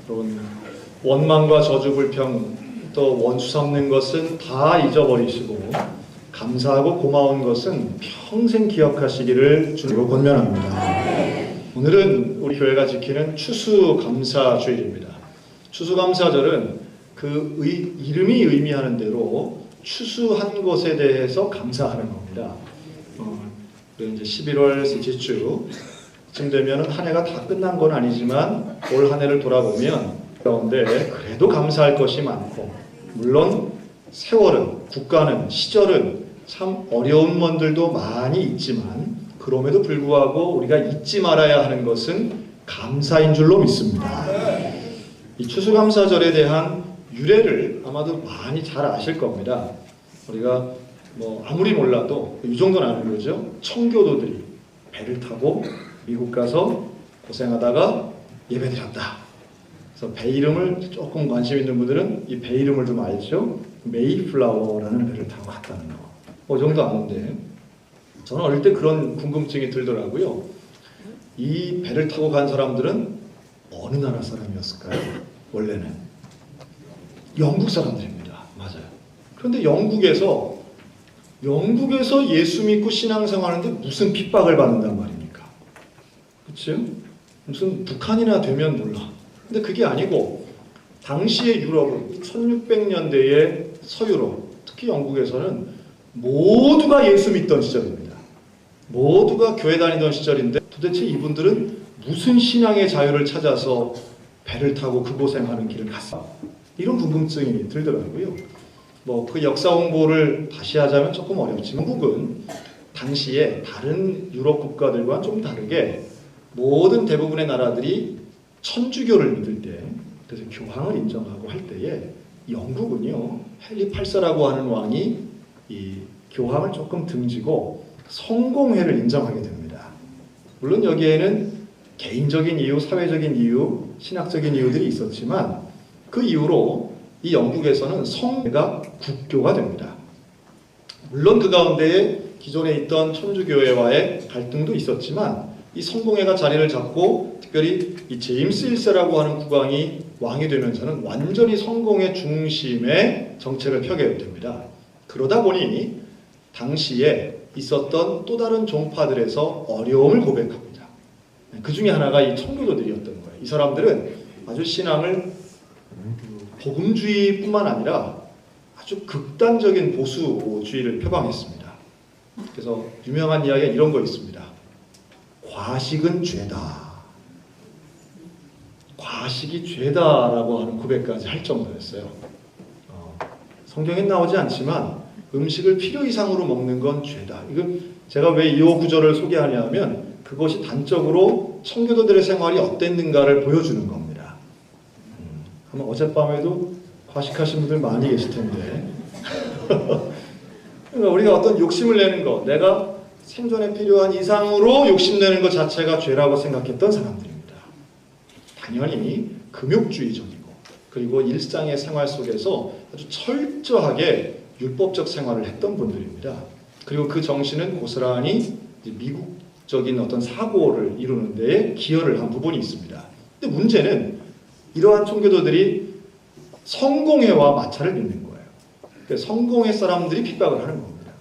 여러분, 원망과 저주불평 또 원수 삼는 것은 다 잊어버리시고 감사하고 고마운 것은 평생 기억하시기를 주님으로 권면합니다. 오늘은 우리 교회가 지키는 추수감사주일입니다. 추수감사절은 그 이름이 의미하는 대로 추수한 것에 대해서 감사하는 겁니다. 그리고 이제 11월 셋째 주쯤 되면 한 해가 다 끝난 건 아니지만 올 한 해를 돌아보면 그런데 그래도 감사할 것이 많고, 물론 세월은, 국가는, 시절은 참 어려운 면들도 많이 있지만 그럼에도 불구하고 우리가 잊지 말아야 하는 것은 감사인 줄로 믿습니다. 이 추수감사절에 대한 유래를 아마도 많이 잘 아실 겁니다. 우리가 아무리 몰라도 이 정도는 아는 거죠. 청교도들이 배를 타고 미국 가서 고생하다가 예배드렸다. 그래서 배 이름을 조금 관심 있는 분들은 이 배 이름을 좀 알죠. 메이플라워라는 배를 타고 갔다는 거. 그 정도 아는데 저는 어릴 때 그런 궁금증이 들더라고요. 이 배를 타고 간 사람들은 어느 나라 사람이었을까요? 원래는 영국 사람들입니다. 맞아요. 그런데 영국에서 예수 믿고 신앙생활하는데 무슨 핍박을 받는단 말입니까? 그렇죠? 무슨 북한이나 되면 몰라. 근데 그게 아니고 당시의 유럽은 1600년대의 서유럽, 특히 영국에서는 모두가 예수 믿던 시절입니다. 모두가 교회 다니던 시절인데 도대체 이분들은 무슨 신앙의 자유를 찾아서 배를 타고 그 고생하는 길을 갔을까? 이런 궁금증이 들더라고요. 그 역사 홍보를 다시 하자면 조금 어렵지만 영국은 당시에 다른 유럽 국가들과 좀 다르게 모든 대부분의 나라들이 천주교를 믿을 때, 그래서 교황을 인정하고 할 때에 영국은요, 헨리 8세라고 하는 왕이 이 교황을 조금 등지고 성공회를 인정하게 됩니다. 물론 여기에는 개인적인 이유, 사회적인 이유, 신학적인 이유들이 있었지만 그 이후로 이 영국에서는 성회가 국교가 됩니다. 물론 그 가운데에 기존에 있던 천주교회와의 갈등도 있었지만 이 성공회가 자리를 잡고 특별히 이 제임스 1세라고 하는 국왕이 왕이 되면서는 완전히 성공회 중심의 정책을 펴게 됩니다. 그러다 보니 당시에 있었던 또 다른 종파들에서 어려움을 고백합니다. 그 중에 하나가 이 청교도들이었던 거예요. 이 사람들은 아주 신앙을 복음주의뿐만 아니라 아주 극단적인 보수주의를 표방했습니다. 그래서 유명한 이야기가 이런 거 있습니다. 과식은 죄다. 과식이 죄다라고 하는 고백까지 할 정도였어요. 성경에 나오지 않지만 음식을 필요 이상으로 먹는 건 죄다. 이건 제가 왜 이 구절을 소개하냐면 그것이 단적으로 청교도들의 생활이 어땠는가를 보여주는 겁니다. 아마 어젯밤에도 과식하신 분들 많이 계실 텐데 그러니까 우리가 어떤 욕심을 내는 것, 내가 생존에 필요한 이상으로 욕심내는 것 자체가 죄라고 생각했던 사람들입니다. 당연히 금욕주의적이고 그리고 일상의 생활 속에서 아주 철저하게 율법적 생활을 했던 분들입니다. 그리고 그 정신은 고스란히 미국적인 어떤 사고를 이루는 데에 기여를 한 부분이 있습니다. 근데 문제는 이러한 청교도들이 성공회와 마찰을 빚는 거예요. 그러니까 성공회 사람들이 핍박을 하는 겁니다.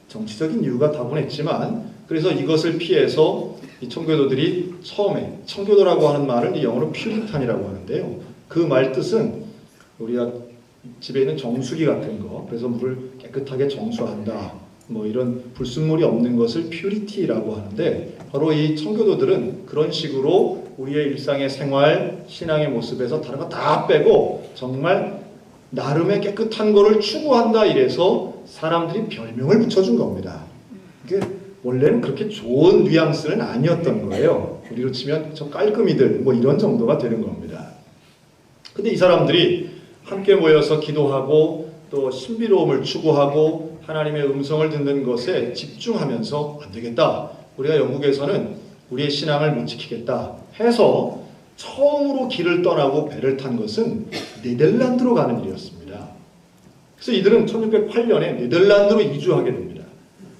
정치적인 이유가 다분했지만 그래서 이것을 피해서 이 청교도들이 처음에 청교도라고 하는 말은 영어로 퓨리탄이라고 하는데요. 그 말 뜻은 우리가 집에 있는 정수기 같은 거, 그래서 물을 깨끗하게 정수한다. 이런 불순물이 없는 것을 퓨리티라고 하는데 바로 이 청교도들은 그런 식으로 우리의 일상의 생활, 신앙의 모습에서 다른 거 다 빼고 정말 나름의 깨끗한 거를 추구한다 이래서 사람들이 별명을 붙여준 겁니다. 이게 원래는 그렇게 좋은 뉘앙스는 아니었던 거예요. 우리로 치면 저 깔끔이들 이런 정도가 되는 겁니다. 근데 이 사람들이 함께 모여서 기도하고 또 신비로움을 추구하고 하나님의 음성을 듣는 것에 집중하면서 안 되겠다. 우리가 영국에서는 우리의 신앙을 못 지키겠다 해서 처음으로 길을 떠나고 배를 탄 것은 네덜란드로 가는 일이었습니다. 그래서 이들은 1608년에 네덜란드로 이주하게 됩니다.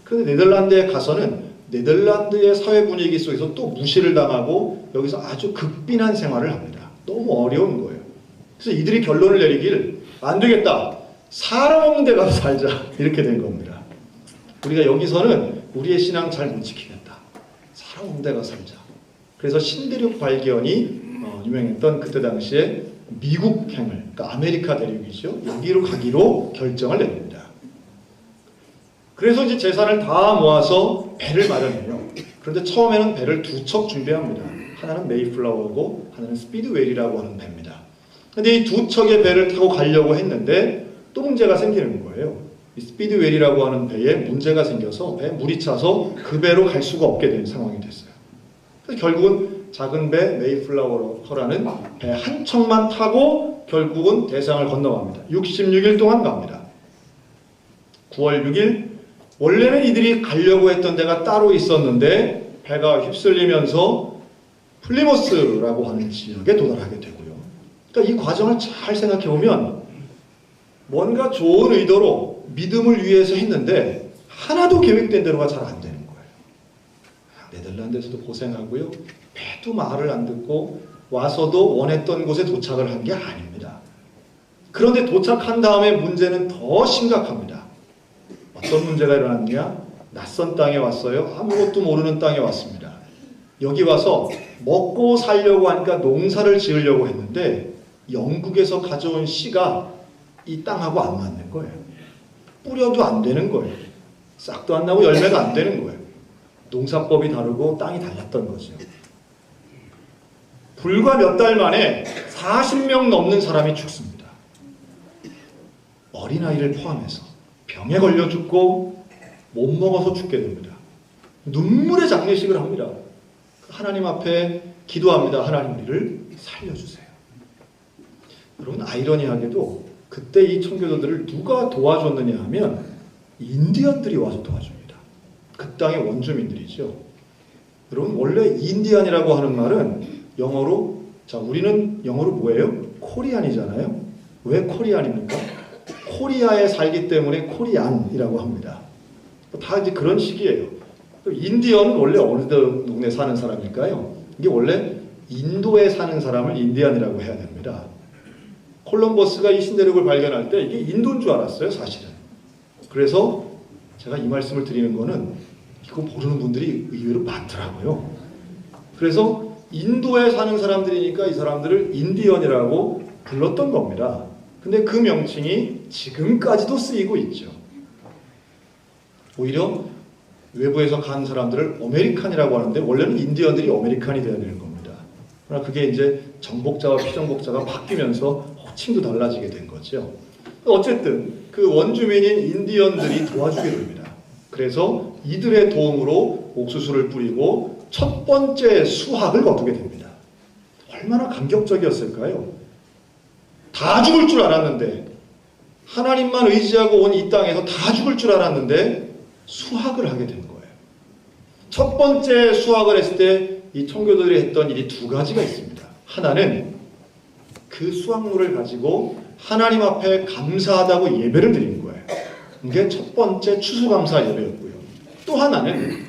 그런데 네덜란드에 가서는 네덜란드의 사회 분위기 속에서 또 무시를 당하고 여기서 아주 극빈한 생활을 합니다. 너무 어려운 거예요. 그래서 이들이 결론을 내리길 안 되겠다. 사람 없는 데 가서 살자. 이렇게 된 겁니다. 우리가 여기서는 우리의 신앙 잘 못 지키겠다. 사람 없는 데 가서 살자. 그래서 신대륙 발견이 유명했던 그때 당시에 미국행을, 그러니까 아메리카 대륙이죠. 여기로 가기로 결정을 냅니다. 그래서 이제 재산을 다 모아서 배를 마련해요. 그런데 처음에는 배를 두 척 준비합니다. 하나는 메이플라워고 하나는 스피드웨이라고 하는 배입니다. 근데 이 두 척의 배를 타고 가려고 했는데 또 문제가 생기는 거예요. 이 스피드웨이라고 하는 배에 문제가 생겨서 배에 물이 차서 그 배로 갈 수가 없게 된 상황이 됐어요. 그래서 결국은 작은 배 메이플라워라는 배 한 척만 타고 결국은 대상을 건너갑니다. 66일 동안 갑니다. 9월 6일 원래는 이들이 가려고 했던 데가 따로 있었는데 배가 휩쓸리면서 플리머스라고 하는 지역에 도달하게 되고요. 그러니까 이 과정을 잘 생각해 보면 뭔가 좋은 의도로 믿음을 위해서 했는데 하나도 계획된 대로가 잘 안 되는 거예요. 네덜란드에서도 고생하고요. 배도 말을 안 듣고 와서도 원했던 곳에 도착을 한 게 아닙니다. 그런데 도착한 다음에 문제는 더 심각합니다. 어떤 문제가 일어났냐? 낯선 땅에 왔어요. 아무것도 모르는 땅에 왔습니다. 여기 와서 먹고 살려고 하니까 농사를 지으려고 했는데 영국에서 가져온 씨가 이 땅하고 안 맞는 거예요. 뿌려도 안 되는 거예요. 싹도 안 나고 열매가 안 되는 거예요. 농사법이 다르고 땅이 달랐던 거죠. 불과 몇 달 만에 40명 넘는 사람이 죽습니다. 어린아이를 포함해서 병에 걸려 죽고 못 먹어서 죽게 됩니다. 눈물의 장례식을 합니다. 하나님 앞에 기도합니다. 하나님 우리를 살려주세요. 여러분 아이러니하게도 그때 이 청교도들을 누가 도와줬느냐 하면 인디언들이 와서 도와줍니다. 그 땅의 원주민들이죠. 여러분 원래 인디언이라고 하는 말은 영어로 우리는 영어로 뭐예요? 코리안이잖아요. 왜 코리안입니까? 코리아에 살기 때문에 코리안이라고 합니다. 다 이제 그런 식이에요. 인디언은 원래 어느 동네 사는 사람일까요? 이게 원래 인도에 사는 사람을 인디언이라고 해야 됩니다. 콜럼버스가 이 신대륙을 발견할 때 이게 인도인 줄 알았어요, 사실은. 그래서 제가 이 말씀을 드리는 거는 이거 모르는 분들이 의외로 많더라고요. 그래서 인도에 사는 사람들이니까 이 사람들을 인디언이라고 불렀던 겁니다. 근데 그 명칭이 지금까지도 쓰이고 있죠. 오히려 외부에서 간 사람들을 어메리칸이라고 하는데 원래는 인디언들이 어메리칸이 되어야 되는 겁니다. 그러나 그게 이제 정복자와 피정복자가 바뀌면서 호칭도 달라지게 된 거죠. 어쨌든 그 원주민인 인디언들이 도와주게 됩니다. 그래서 이들의 도움으로 옥수수를 뿌리고 첫 번째 수확을 거두게 됩니다. 얼마나 감격적이었을까요? 다 죽을 줄 알았는데 하나님만 의지하고 온 이 땅에서 다 죽을 줄 알았는데 수확을 하게 된 거예요. 첫 번째 수확을 했을 때 이 청교도들이 했던 일이 두 가지가 있습니다. 하나는 그 수확물을 가지고 하나님 앞에 감사하다고 예배를 드리는 거예요. 이게 첫 번째 추수감사 예배였고요. 또 하나는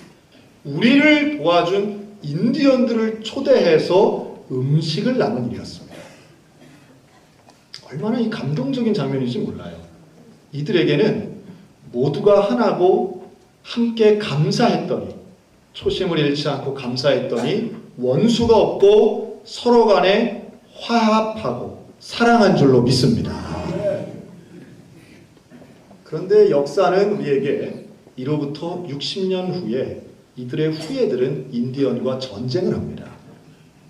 우리를 도와준 인디언들을 초대해서 음식을 나눈 일이었습니다. 얼마나 이 감동적인 장면인지 몰라요. 이들에게는 모두가 하나고 함께 감사했더니 초심을 잃지 않고 감사했더니 원수가 없고 서로 간에 화합하고 사랑한 줄로 믿습니다. 그런데 역사는 우리에게 이로부터 60년 후에 이들의 후예들은 인디언과 전쟁을 합니다.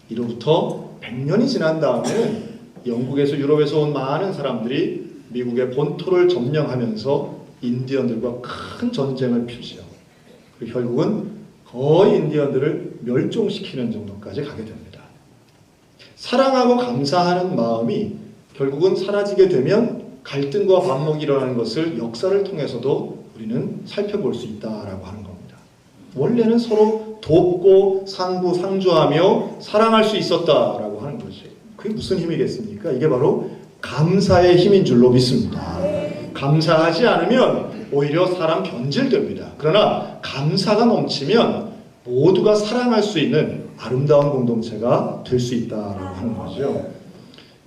이로부터 100년이 지난 다음에는 영국에서 유럽에서 온 많은 사람들이 미국의 본토를 점령하면서 인디언들과 큰 전쟁을 펼치죠. 그리고 결국은 거의 인디언들을 멸종시키는 정도까지 가게 됩니다. 사랑하고 감사하는 마음이 결국은 사라지게 되면 갈등과 반목이 일어나는 것을 역사를 통해서도 우리는 살펴볼 수 있다라고 하는 겁니다. 원래는 서로 돕고 상주하며 사랑할 수 있었다라고 하는 거지. 그게 무슨 힘이겠습니까? 이게 바로 감사의 힘인 줄로 믿습니다. 감사하지 않으면 오히려 사람 변질됩니다. 그러나 감사가 넘치면 모두가 사랑할 수 있는 아름다운 공동체가 될 수 있다라고 하는 거죠.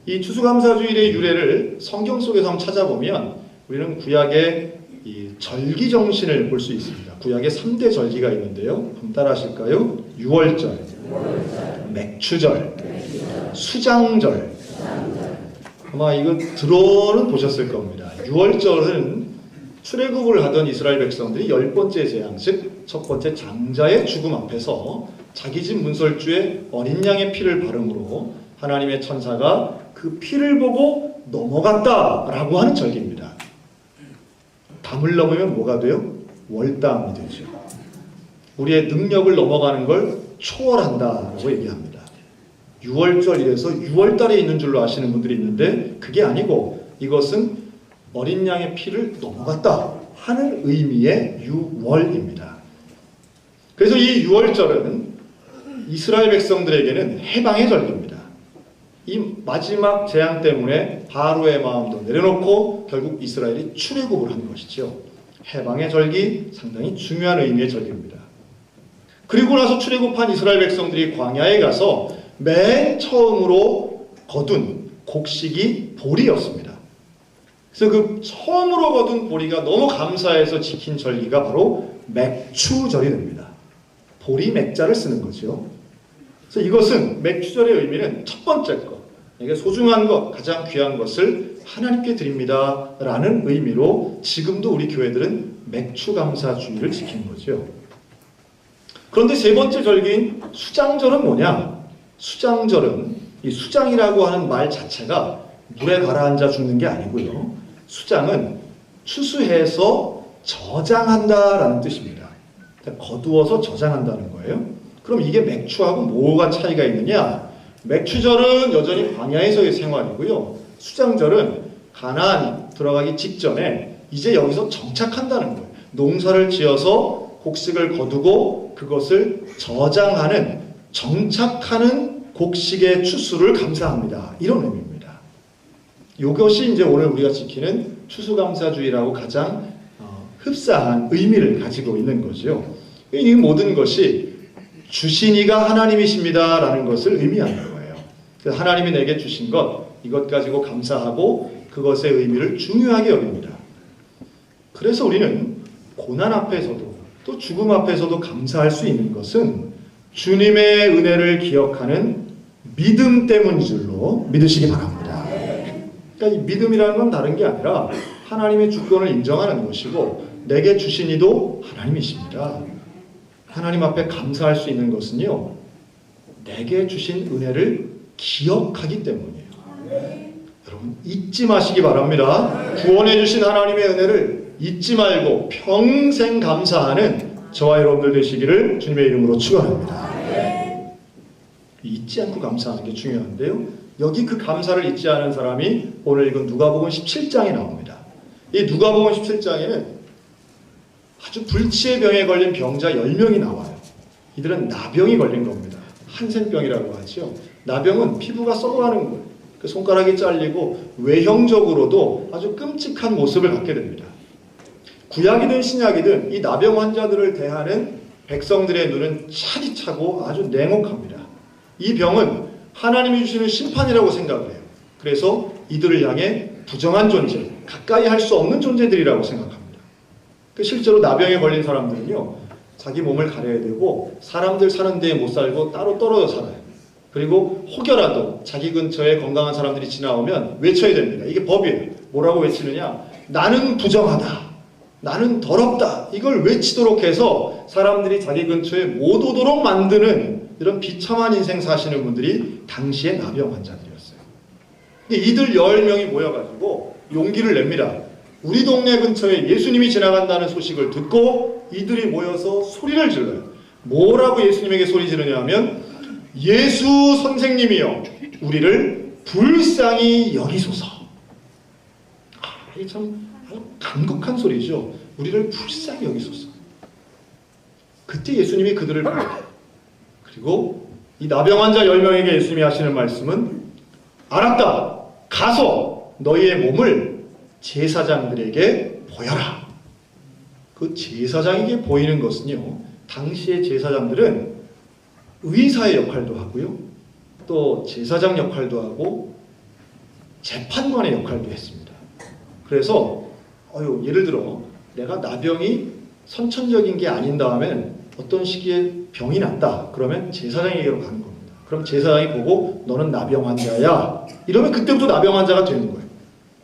이 추수감사주일의 유래를 성경 속에서 한번 찾아보면 우리는 구약의 이 절기 정신을 볼 수 있습니다. 구약의 3대 절기가 있는데요. 한번 따라 하실까요? 유월절, 맥추절, 수장절. 아마 이거 들어는 보셨을 겁니다. 유월절은 출애굽을 하던 이스라엘 백성들이 10번째 재앙, 즉 첫 번째 장자의 죽음 앞에서 자기 집 문설주에 어린 양의 피를 바름으로 하나님의 천사가 그 피를 보고 넘어갔다라고 하는 절기입니다. 담을 넘으면 뭐가 돼요? 월담이 되죠. 우리의 능력을 넘어가는 걸 초월한다라고 얘기합니다. 6월절이라서 6월달에 있는 줄로 아시는 분들이 있는데 그게 아니고 이것은 어린 양의 피를 넘어갔다 하는 의미의 6월입니다. 그래서 이 6월절은 이스라엘 백성들에게는 해방의 절기입니다. 이 마지막 재앙 때문에 바로의 마음도 내려놓고 결국 이스라엘이 출애굽을 한 것이죠. 해방의 절기, 상당히 중요한 의미의 절기입니다. 그리고 나서 출애굽한 이스라엘 백성들이 광야에 가서 맨 처음으로 거둔 곡식이 보리였습니다. 그래서 그 처음으로 거둔 보리가 너무 감사해서 지킨 절기가 바로 맥추절이 됩니다. 보리 맥자를 쓰는 거죠. 그래서 이것은 맥추절의 의미는 첫 번째 것, 이게 소중한 것, 가장 귀한 것을 하나님께 드립니다 라는 의미로 지금도 우리 교회들은 맥추감사주의를 지키는 거죠. 그런데 세 번째 절기인 수장절은 뭐냐? 수장절은 이 수장이라고 하는 말 자체가 물에 가라앉아 죽는 게 아니고요. 수장은 추수해서 저장한다라는 뜻입니다. 거두어서 저장한다는 거예요. 그럼 이게 맥추하고 뭐가 차이가 있느냐? 맥추절은 여전히 광야에서의 생활이고요. 수장절은 가나안 들어가기 직전에 이제 여기서 정착한다는 거예요. 농사를 지어서 곡식을 거두고 그것을 저장하는, 정착하는 곡식의 추수를 감사합니다. 이런 의미입니다. 이것이 이제 오늘 우리가 지키는 추수감사주의라고 가장 흡사한 의미를 가지고 있는 거죠. 이 모든 것이 주신 이가 하나님이십니다 라는 것을 의미하는 거예요. 그래서 하나님이 내게 주신 것, 이것 가지고 감사하고 그것의 의미를 중요하게 여깁니다. 그래서 우리는 고난 앞에서도 또 죽음 앞에서도 감사할 수 있는 것은 주님의 은혜를 기억하는 믿음 때문인 줄로 믿으시기 바랍니다. 그러니까 이 믿음이라는 건 다른 게 아니라 하나님의 주권을 인정하는 것이고 내게 주신 이도 하나님이십니다. 하나님 앞에 감사할 수 있는 것은요, 내게 주신 은혜를 기억하기 때문이에요. 여러분 잊지 마시기 바랍니다. 구원해 주신 하나님의 은혜를 잊지 말고 평생 감사하는 저와 여러분들 되시기를 주님의 이름으로 축원합니다. 잊지 않고 감사하는 게 중요한데요. 여기 그 감사를 잊지 않은 사람이 오늘 읽은 누가복음 17장에 나옵니다. 이 누가복음 17장에는 아주 불치의 병에 걸린 병자 10명이 나와요. 이들은 나병이 걸린 겁니다. 한센병이라고 하죠. 나병은 피부가 썩어가는 거예요. 그 손가락이 잘리고 외형적으로도 아주 끔찍한 모습을 갖게 됩니다. 구약이든 신약이든 이 나병 환자들을 대하는 백성들의 눈은 차디차고 아주 냉혹합니다. 이 병은 하나님이 주시는 심판이라고 생각을 해요. 그래서 이들을 향해 부정한 존재, 가까이 할 수 없는 존재들이라고 생각합니다. 실제로 나병에 걸린 사람들은요, 자기 몸을 가려야 되고 사람들 사는 데에 못 살고 따로 떨어져 살아요. 그리고 혹여라도 자기 근처에 건강한 사람들이 지나오면 외쳐야 됩니다. 이게 법이에요. 뭐라고 외치느냐? 나는 부정하다. 나는 더럽다. 이걸 외치도록 해서 사람들이 자기 근처에 못 오도록 만드는 이런 비참한 인생 사시는 분들이 당시의 나병 환자들이었어요. 근데 이들 10명이 모여가지고 용기를 냅니다. 우리 동네 근처에 예수님이 지나간다는 소식을 듣고 이들이 모여서 소리를 질러요. 뭐라고 예수님에게 소리 지르냐 하면 예수 선생님이여 우리를 불쌍히 여기소서. 이게 참 간곡한 소리죠. 우리를 불쌍히 여기소서. 그때 예수님이 그들을 불러요. 그리고 이 나병 환자 10명에게 예수님이 하시는 말씀은 알았다. 가서 너희의 몸을 제사장들에게 보여라. 그 제사장에게 보이는 것은요, 당시의 제사장들은 의사의 역할도 하고요, 또 제사장 역할도 하고 재판관의 역할도 했습니다. 그래서 예를 들어 내가 나병이 선천적인 게 아닌 다음에 어떤 시기에 병이 났다. 그러면 제사장에게로 가는 겁니다. 그럼 제사장이 보고 너는 나병 환자야. 이러면 그때부터 나병 환자가 되는 거예요.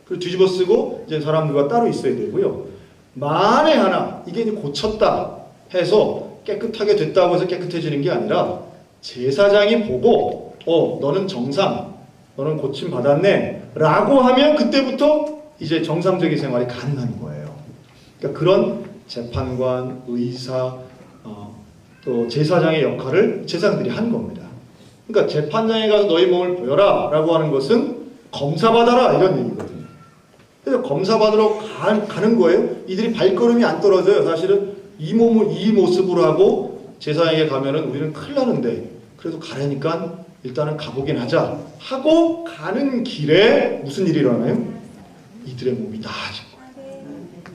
그리고 뒤집어 쓰고 이제 사람들과 따로 있어야 되고요. 만에 하나 이게 이제 고쳤다 해서 깨끗하게 됐다고 해서 깨끗해지는 게 아니라 제사장이 보고 너는 정상, 너는 고침 받았네 라고 하면 그때부터 이제 정상적인 생활이 가능한 거예요. 그러니까 그런 재판관, 의사, 또 제사장의 역할을 제사장들이 한 겁니다. 그러니까 재판장에 가서 너희 몸을 보여라 라고 하는 것은 검사받아라 이런 얘기거든요. 그래서 검사받으러 가는 거예요. 이들이 발걸음이 안 떨어져요. 사실은 이 몸을 이 모습으로 하고 제사장에게 가면은 우리는 큰일 나는데 그래도 가라니까 일단은 가보긴 하자 하고 가는 길에 무슨 일이 일어나요? 이들의 몸이 나아진 거예요.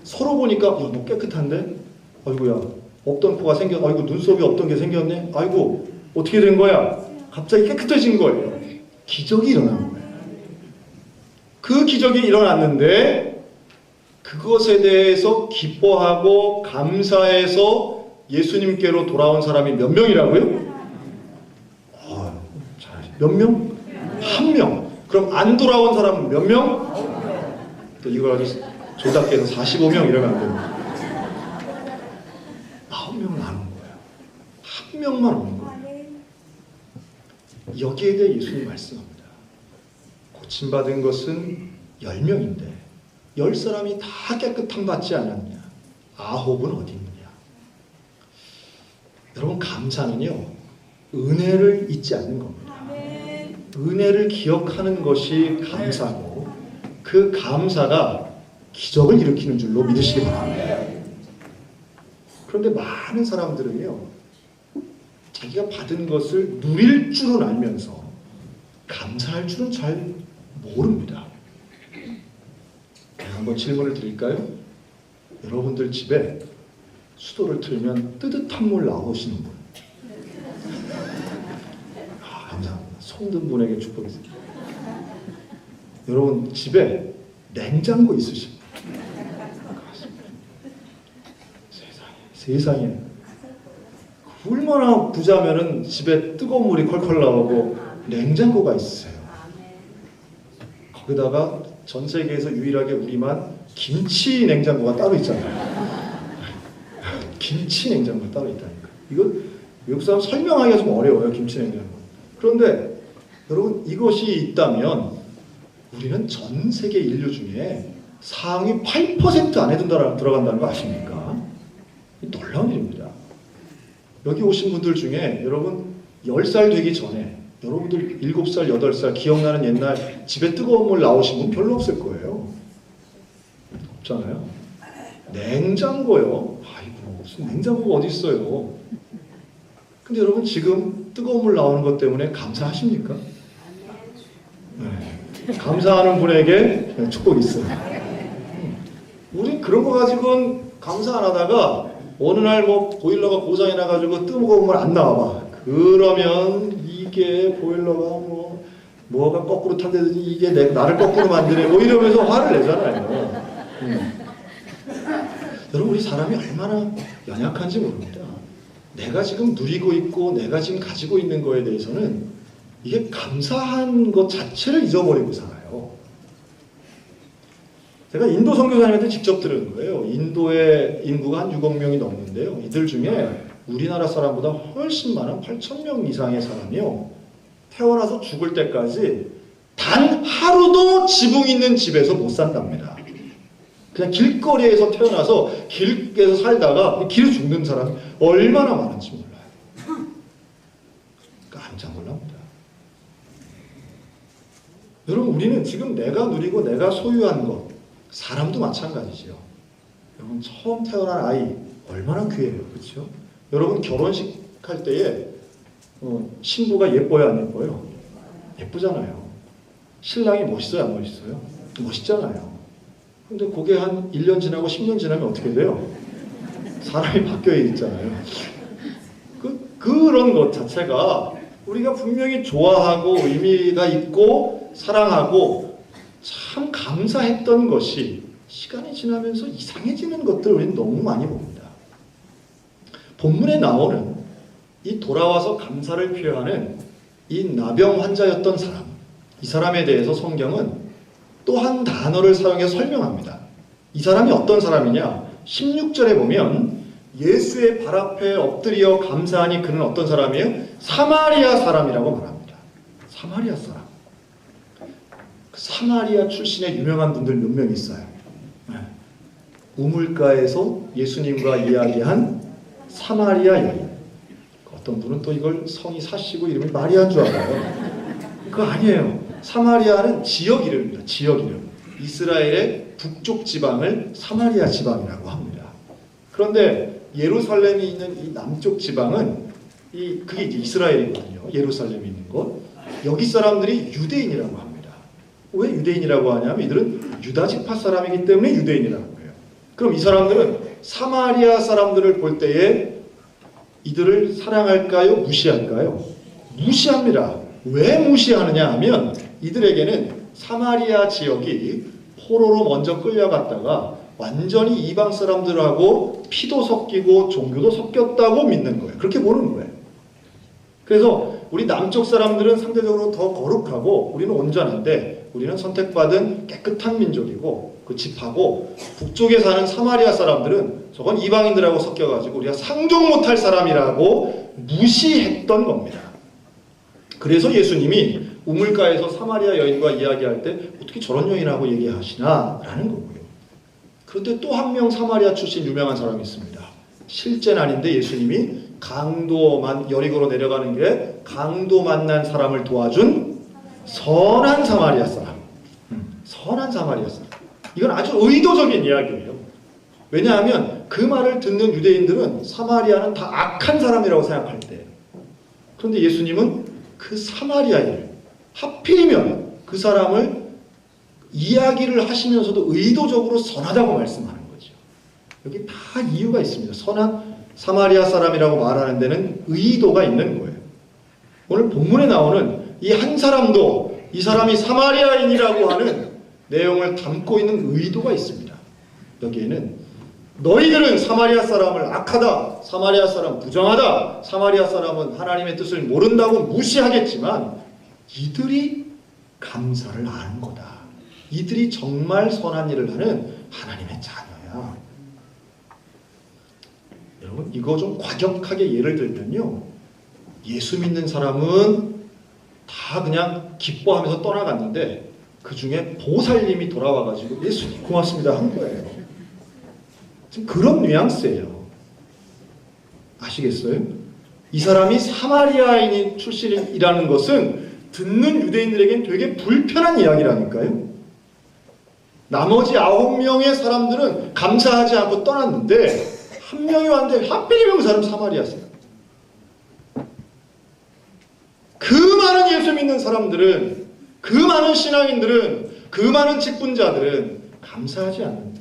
서로 보니까 너 깨끗한데? 아이고야 없던 코가 생겨. 아이고 눈썹이 없던 게 생겼네. 아이고 어떻게 된 거야? 갑자기 깨끗해진 거예요. 기적이 일어나는 거예요. 그 기적이 일어났는데 그것에 대해서 기뻐하고 감사해서 예수님께로 돌아온 사람이 몇 명이라고요? 몇 명? 한 명. 그럼 안 돌아온 사람은 몇 명? 또 이걸 아주 조답게 해서 45명 이러면 안 됩니다. 9명은 안 온 거예요. 한 명만 온 거예요. 여기에 대해 예수님이 말씀합니다. 고침받은 것은 10명인데 10사람이 다 깨끗함 받지 않았냐? 9은 어디 있느냐? 여러분 감사는요. 은혜를 잊지 않는 겁니다. 은혜를 기억하는 것이 감사고 그 감사가 기적을 일으키는 줄로 믿으시기 바랍니다. 그런데 많은 사람들은요. 자기가 받은 것을 누릴 줄은 알면서 감사할 줄은 잘 모릅니다. 제가 한번 질문을 드릴까요? 여러분들 집에 수도를 틀면 뜨뜻한 물 나오시는 분? 감사합니다. 손든 분에게 축복이 있습니다. 여러분 집에 냉장고 있으십니까? 세상에 얼마나 부자면은 집에 뜨거운 물이 컬컬 나오고 냉장고가 있어요. 거기다가 전 세계에서 유일하게 우리만 김치 냉장고가 따로 있잖아요. 김치 냉장고가 따로 있다니까. 이거 외국 사람 설명하기가 좀 어려워요. 김치 냉장고. 그런데 여러분 이것이 있다면 우리는 전 세계 인류 중에 상위 8% 안에 들어간다는 거 아십니까? 놀라운 일입니다. 여기 오신 분들 중에 여러분 10살 되기 전에 여러분들 7살, 8살 기억나는 옛날 집에 뜨거운 물 나오신 분 별로 없을 거예요. 없잖아요. 냉장고요. 아이고 무슨 냉장고가 어디 있어요. 근데 여러분 지금 뜨거운 물 나오는 것 때문에 감사하십니까? 네. 감사하는 분에게 축복이 있어요. 우리 그런 거 가지고는 감사 안 하다가 어느 날 뭐 보일러가 고장이 나가지고 뜨거운 물 안 나와봐. 그러면 이게 보일러가 뭐가 거꾸로 탄다든지 이게 나를 거꾸로 만드네 뭐 이러면서 화를 내잖아요. 여러분 우리 사람이 얼마나 연약한지 모릅니다. 내가 지금 누리고 있고 내가 지금 가지고 있는 거에 대해서는 이게 감사한 것 자체를 잊어버리고 살아요. 제가 인도 선교사님한테 직접 들은 거예요. 인도의 인구가 한 6억 명이 넘는데요. 이들 중에 우리나라 사람보다 훨씬 많은 8,000명 이상의 사람이요. 태어나서 죽을 때까지 단 하루도 지붕 있는 집에서 못 산답니다. 그냥 길거리에서 태어나서 길에서 살다가 길에 죽는 사람이 얼마나 많은지 몰라요. 깜짝 놀랍니다. 여러분 우리는 지금 내가 누리고 내가 소유한 것 사람도 마찬가지죠. 여러분 처음 태어난 아이 얼마나 귀해요. 그렇죠? 여러분 결혼식 할 때에 신부가 예뻐요 안 예뻐요? 예쁘잖아요. 신랑이 멋있어요 안 멋있어요? 멋있잖아요. 근데 그게 한 1년 지나고 10년 지나면 어떻게 돼요? 사람이 바뀌어 있잖아요. 그런 것 자체가 우리가 분명히 좋아하고 의미가 있고 사랑하고 참 감사했던 것이 시간이 지나면서 이상해지는 것들을 우리는 너무 많이 봅니다. 본문에 나오는 이 돌아와서 감사를 표현하는 이 나병 환자였던 사람, 이 사람에 대해서 성경은 또 한 단어를 사용해서 설명합니다. 이 사람이 어떤 사람이냐? 16절에 보면 예수의 발 앞에 엎드려 감사하니 그는 어떤 사람이에요? 사마리아 사람이라고 말합니다. 사마리아 사람. 사마리아 출신의 유명한 분들 몇 명 있어요. 우물가에서 예수님과 이야기한 사마리아 여인. 어떤 분은 또 이걸 성이 사시고 이름이 마리아인 줄 알아요. 그거 아니에요. 사마리아는 지역 이름입니다. 지역 이름. 이스라엘의 북쪽 지방을 사마리아 지방이라고 합니다. 그런데 예루살렘이 있는 이 남쪽 지방은 그게 이제 이스라엘이거든요. 예루살렘이 있는 곳. 여기 사람들이 유대인이라고 합니다. 왜 유대인이라고 하냐면 이들은 유다 지파 사람이기 때문에 유대인이라고 해요. 그럼 이 사람들은 사마리아 사람들을 볼 때에 이들을 사랑할까요? 무시할까요? 무시합니다. 왜 무시하느냐 하면 이들에게는 사마리아 지역이 포로로 먼저 끌려갔다가 완전히 이방 사람들하고 피도 섞이고 종교도 섞였다고 믿는 거예요. 그렇게 보는 거예요. 그래서 우리 남쪽 사람들은 상대적으로 더 거룩하고 우리는 온전한데 우리는 선택받은 깨끗한 민족이고 그 집하고 북쪽에 사는 사마리아 사람들은 저건 이방인들하고 섞여가지고 우리가 상종 못할 사람이라고 무시했던 겁니다. 그래서 예수님이 우물가에서 사마리아 여인과 이야기할 때 어떻게 저런 여인하고 얘기하시나 라는 거고요. 그런데 또 한 명 사마리아 출신 유명한 사람이 있습니다. 실제는 아닌데 예수님이 여리고로 내려가는 길에 강도 만난 사람을 도와준 선한 사마리아 사람. 선한 사마리아 사람. 이건 아주 의도적인 이야기예요. 왜냐하면 그 말을 듣는 유대인들은 사마리아는 다 악한 사람이라고 생각할 때, 그런데 예수님은 그 사마리아인을 하필이면 그 사람을 이야기를 하시면서도 의도적으로 선하다고 말씀하는 거죠. 여기 다 이유가 있습니다. 선한 사마리아 사람이라고 말하는 데는 의도가 있는 거예요. 오늘 본문에 나오는 이 한 사람도 이 사람이 사마리아인이라고 하는 내용을 담고 있는 의도가 있습니다. 여기에는 너희들은 사마리아 사람을 악하다, 사마리아 사람 부정하다, 사마리아 사람은 하나님의 뜻을 모른다고 무시하겠지만 이들이 감사를 아는 거다. 이들이 정말 선한 일을 하는 하나님의 자녀야. 여러분 이거 좀 과격하게 예를 들면요, 예수 믿는 사람은 다 그냥 기뻐하면서 떠나갔는데 그 중에 보살님이 돌아와가지고 예수님 고맙습니다 한 거예요. 지금 그런 뉘앙스예요. 아시겠어요? 이 사람이 사마리아인 출신이라는 것은 듣는 유대인들에겐 되게 불편한 이야기라니까요. 나머지 9명의 사람들은 감사하지 않고 떠났는데 한 명이 왔는데 하필이면 그 사람 사마리아 사람. 그 많은 예수 믿는 사람들은, 그 많은 신앙인들은, 그 많은 직분자들은 감사하지 않는데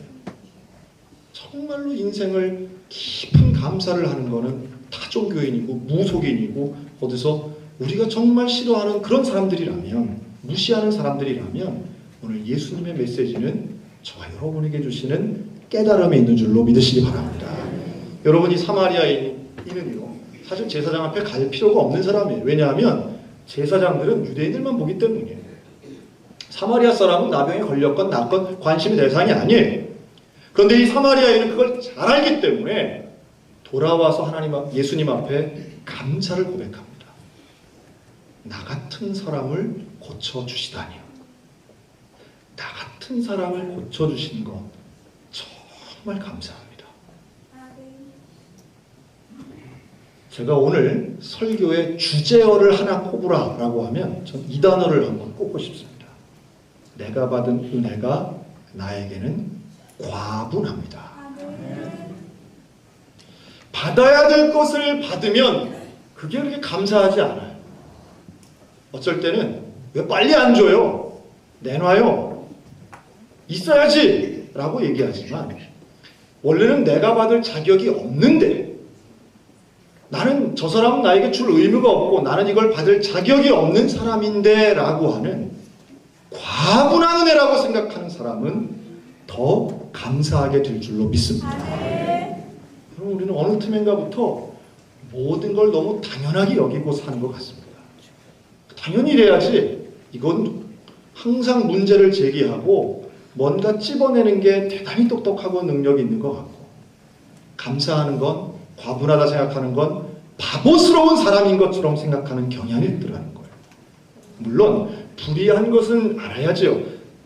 정말로 인생을 깊은 감사를 하는 것은 타종교인이고 무속인이고 어디서 우리가 정말 싫어하는 그런 사람들이라면, 무시하는 사람들이라면 오늘 예수님의 메시지는 저와 여러분에게 주시는 깨달음에 있는 줄로 믿으시기 바랍니다. 여러분이 사마리아인은요 사실 제사장 앞에 갈 필요가 없는 사람이에요. 왜냐하면 제사장들은 유대인들만 보기 때문이에요. 사마리아 사람은 나병에 걸렸건 낫건 관심의 대상이 아니에요. 그런데 이 사마리아인은 그걸 잘 알기 때문에 돌아와서 예수님 앞에 감사를 고백합니다. 나 같은 사람을 고쳐주시다니요. 나 같은 사람을 고쳐주시는 것 정말 감사합니다. 제가 오늘 설교의 주제어를 하나 꼽으라라고 하면 전 이 단어를 한번 꼽고 싶습니다. 내가 받은 은혜가 나에게는 과분합니다. 받아야 될 것을 받으면 그게 그렇게 감사하지 않아요. 어쩔 때는 왜 빨리 안 줘요? 내놔요. 있어야지 라고 얘기하지만 원래는 내가 받을 자격이 없는데, 나는 저 사람은 나에게 줄 의무가 없고 나는 이걸 받을 자격이 없는 사람인데 라고 하는 과분한 은혜라고 생각하는 사람은 더 감사하게 될 줄로 믿습니다. 그럼 우리는 어느 틈인가부터 모든 걸 너무 당연하게 여기고 사는 것 같습니다. 당연히 이래야지. 이건 항상 문제를 제기하고 뭔가 찝어내는 게 대단히 똑똑하고 능력이 있는 것 같고, 감사하는 건, 과분하다 생각하는 건 바보스러운 사람인 것처럼 생각하는 경향이 있더라는 거예요. 물론 불의한 것은 알아야지요.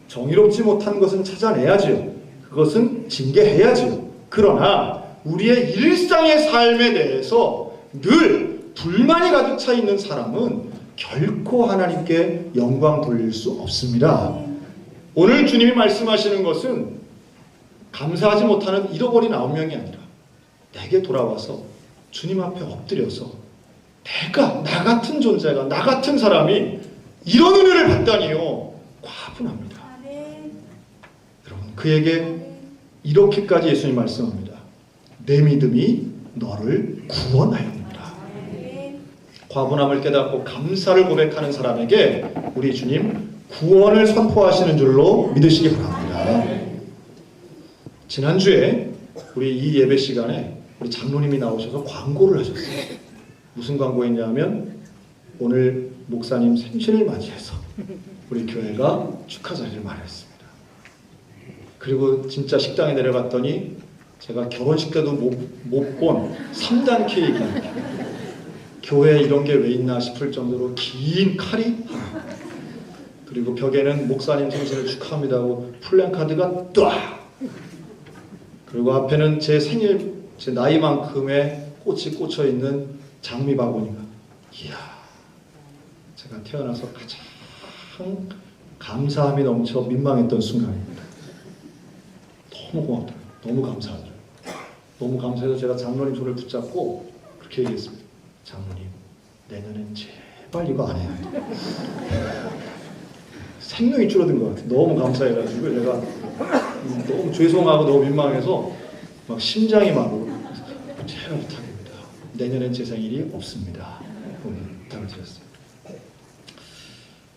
정의롭지 못한 것은 찾아내야지요. 그것은 징계해야지요. 그러나 우리의 일상의 삶에 대해서 늘 불만이 가득 차 있는 사람은 결코 하나님께 영광 돌릴 수 없습니다. 오늘 주님이 말씀하시는 것은 감사하지 못하는 잃어버린 9명이 아니라 내게 돌아와서 주님 앞에 엎드려서 나 같은 존재가, 나 같은 사람이 이런 은혜를 받다니요. 과분합니다. 여러분, 그에게 이렇게까지 예수님 말씀합니다. 내 믿음이 너를 구원하였느니라. 과분함을 깨닫고 감사를 고백하는 사람에게 우리 주님 구원을 선포하시는 줄로 믿으시기 바랍니다. 지난주에 우리 이 예배 시간에 우리 장로님이 나오셔서 광고를 하셨어요. 무슨 광고했냐면 오늘 목사님 생신을 맞이해서 우리 교회가 축하 자리를 마련했습니다. 그리고 진짜 식당에 내려갔더니 제가 결혼식 때도 못 본 3단 케이크, 교회에 이런 게 왜 있나 싶을 정도로 긴 칼이 하나, 그리고 벽에는 목사님 생신을 축하합니다 하고 플랜카드가 딱, 그리고 앞에는 제 생일, 제 나이만큼의 꽃이 꽂혀있는 장미 바구니가, 이야, 제가 태어나서 가장 감사함이 넘쳐 민망했던 순간입니다. 너무 고맙다, 너무 감사하죠. 너무 감사해서 제가 장로님 손을 붙잡고 그렇게 얘기했습니다. 장로님, 내년엔 제발 이거 안 해야 돼. 생명이 줄어든 것 같아요. 너무 감사해가지고 내가 너무 죄송하고 너무 민망해서 막 심장이 막 제발 부탁입니다. 내년엔 제 생일이 없습니다. 부탁을 드렸어요.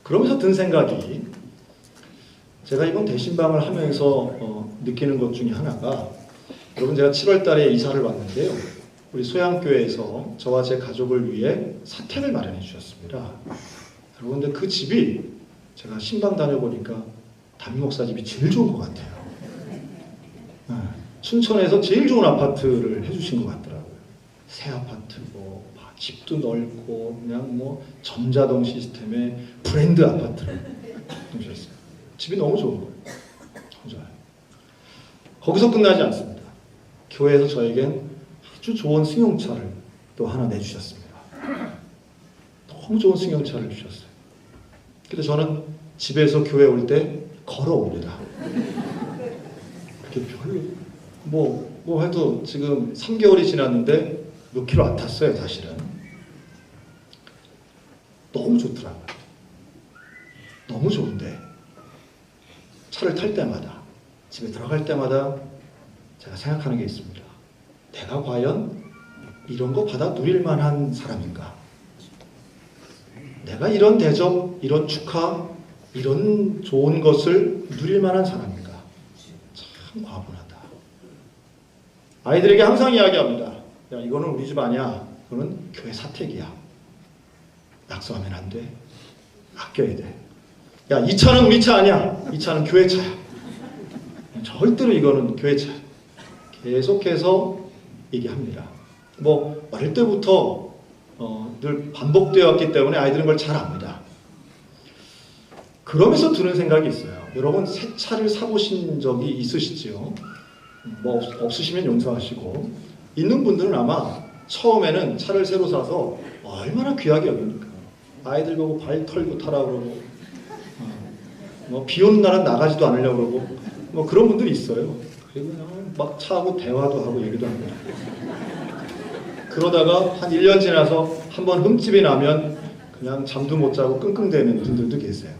그러면서 든 생각이, 제가 이번 대신방을 하면서 느끼는 것 중에 하나가, 여러분, 제가 7월 달에 이사를 왔는데요. 우리 소양교회에서 저와 제 가족을 위해 사택을 마련해 주셨습니다. 여러분, 근데 그 집이 제가 신방 다녀보니까 담임 목사 집이 제일 좋은 것 같아요. 춘천에서 제일 좋은 아파트를 해주신 것 같더라고요. 새 아파트고, 집도 넓고, 그냥 뭐 전자동 시스템의 브랜드 아파트를 해주셨어요. 집이 너무 좋은 거예요. 너무 좋아요. 거기서 끝나지 않습니다. 교회에서 저에겐 아주 좋은 승용차를 또 하나 내주셨습니다. 너무 좋은 승용차를 주셨어요. 근데 저는 집에서 교회 올 때 걸어옵니다. 그렇게 별로 뭐 해도 지금 3개월이 지났는데 몇 킬로 안 탔어요, 사실은. 너무 좋더라고요. 너무 좋은데 차를 탈 때마다, 집에 들어갈 때마다 제가 생각하는 게 있습니다. 내가 과연 이런 거 받아 누릴 만한 사람인가? 내가 이런 대접, 이런 축하, 이런 좋은 것을 누릴 만한 사람인가? 참 과분하다. 아이들에게 항상 이야기합니다. 야, 이거는 우리 집 아니야. 이거는 교회 사택이야. 낙서하면 안 돼. 아껴야 돼. 야, 이 차는 우리 차 아니야. 이 차는 교회 차야. 절대로 이거는 교회 차야. 계속해서 얘기합니다. 뭐 어릴 때부터 늘 반복되어 왔기 때문에 아이들은 그걸 잘 압니다. 그러면서 드는 생각이 있어요. 여러분, 새 차를 사보신 적이 있으시지요? 뭐 없으시면 용서하시고, 있는 분들은 아마 처음에는 차를 새로 사서 얼마나 귀하게 여깁니까? 아이들 보고 발 털고 타라 그러고, 뭐 비 오는 날은 나가지도 않으려고 그러고, 뭐 그런 분들이 있어요. 그리고 그냥 막 차하고 대화도 하고 얘기도 합니다. 그러다가 한 1년 지나서 한번 흠집이 나면 그냥 잠도 못 자고 끙끙대는 분들도 계세요.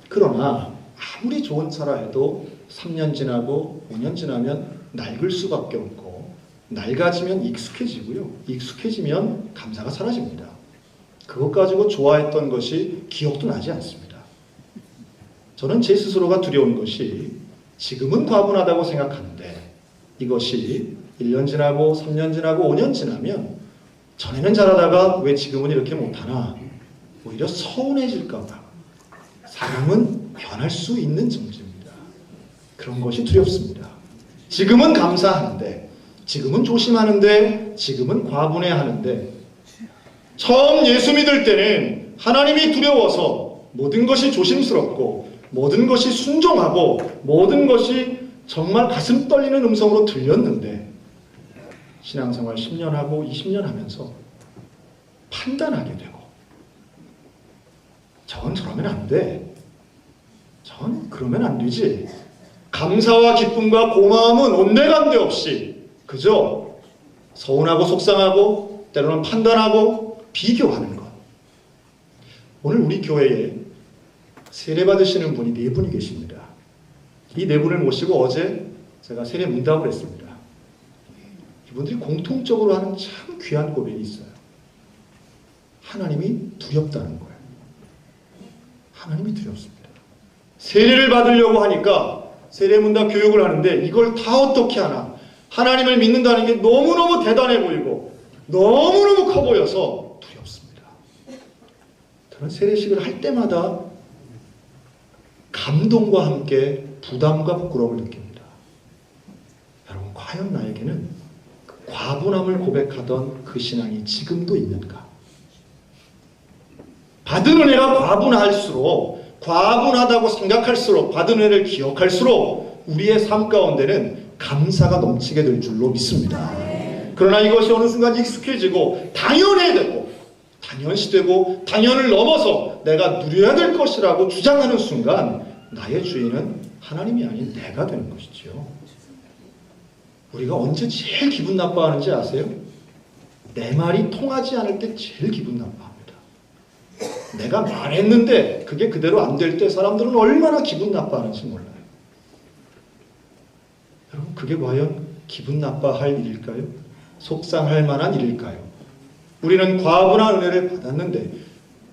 그러나 아무리 좋은 차라 해도 3년 지나고 5년 지나면 낡을 수밖에 없고 낡아지면 익숙해지고요. 익숙해지면 감사가 사라집니다. 그것 가지고 좋아했던 것이 기억도 나지 않습니다. 저는 제 스스로가 두려운 것이 지금은 과분하다고 생각하는데 이것이 1년 지나고 3년 지나고 5년 지나면 전에는 잘하다가 왜 지금은 이렇게 못하나 오히려 서운해질까 봐. 사람은 변할 수 있는 존재입니다. 그런 것이 두렵습니다. 지금은 감사하는데 지금은 조심하는데 지금은 과분해하는데 처음 예수 믿을 때는 하나님이 두려워서 모든 것이 조심스럽고 모든 것이 순종하고 모든 것이 정말 가슴 떨리는 음성으로 들렸는데 신앙생활 10년 하고 20년 하면서 판단하게 되고 저건 저러면 안 돼. 저건 그러면 안 되지. 감사와 기쁨과 고마움은 온데간데 없이 그저 서운하고 속상하고 때로는 판단하고 비교하는 것. 오늘 우리 교회에 세례 받으시는 분이 4분이 계십니다. 이 4분을 모시고 어제 제가 세례 문답을 했습니다. 이분들이 공통적으로 하는 참 귀한 고백이 있어요. 하나님이 두렵다는 거예요. 하나님이 두렵습니다. 세례를 받으려고 하니까 세례 문답 교육을 하는데 이걸 다 어떻게 하나. 하나님을 믿는다는 게 너무너무 대단해 보이고 너무너무 커 보여서 두렵습니다. 저는 세례식을 할 때마다 감동과 함께 부담과 부끄러움을 느낍니다. 여러분, 과연 나에게는 그 과분함을 고백하던 그 신앙이 지금도 있는가? 받은 은혜가 과분할수록, 과분하다고 생각할수록, 받은 은혜를 기억할수록 우리의 삶 가운데는 감사가 넘치게 될 줄로 믿습니다. 그러나 이것이 어느 순간 익숙해지고 당연해되고 당연시되고 당연을 넘어서 내가 누려야 될 것이라고 주장하는 순간 나의 주인은 하나님이 아닌 내가 되는 것이지요. 우리가 언제 제일 기분 나빠하는지 아세요? 내 말이 통하지 않을 때 제일 기분 나빠합니다. 내가 말했는데 그게 그대로 안 될 때 사람들은 얼마나 기분 나빠하는지 몰라요. 여러분, 그게 과연 기분 나빠할 일일까요? 속상할 만한 일일까요? 우리는 과분한 은혜를 받았는데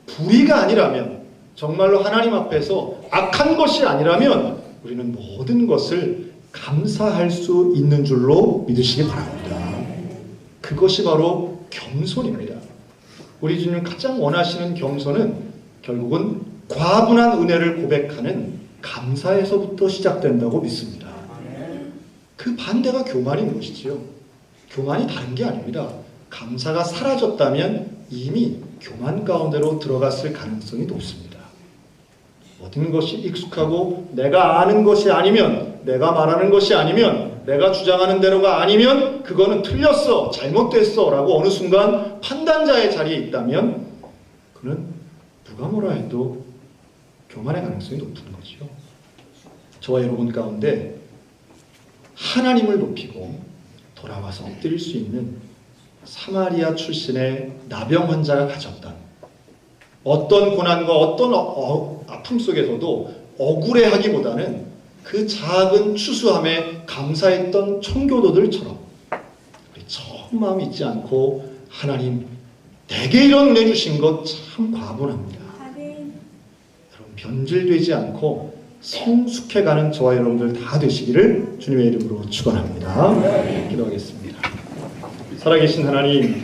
불의가 아니라면, 정말로 하나님 앞에서 악한 것이 아니라면 우리는 모든 것을 감사할 수 있는 줄로 믿으시기 바랍니다. 그것이 바로 겸손입니다. 우리 주님 가장 원하시는 겸손은 결국은 과분한 은혜를 고백하는 감사에서부터 시작된다고 믿습니다. 그 반대가 교만인 것이지요. 교만이 다른 게 아닙니다. 감사가 사라졌다면 이미 교만 가운데로 들어갔을 가능성이 높습니다. 모든 것이 익숙하고 내가 아는 것이 아니면, 내가 말하는 것이 아니면, 내가 주장하는 대로가 아니면 그거는 틀렸어, 잘못됐어 라고 어느 순간 판단자의 자리에 있다면 그는 누가 뭐라 해도 교만의 가능성이 높은 거죠. 저와 여러분 가운데 하나님을 높이고 돌아와서 엎드릴 수 있는 사마리아 출신의 나병 환자가 가졌던 어떤 고난과 어떤 아픔 속에서도 억울해하기보다는 그 작은 추수함에 감사했던 청교도들처럼 우리 처음 마음 잊지 않고 하나님 내게 이런 은혜 주신 것 참 과분합니다. 여러분, 변질되지 않고 성숙해가는 저와 여러분들 다 되시기를 주님의 이름으로 축원합니다. 기도하겠습니다. 살아계신 하나님,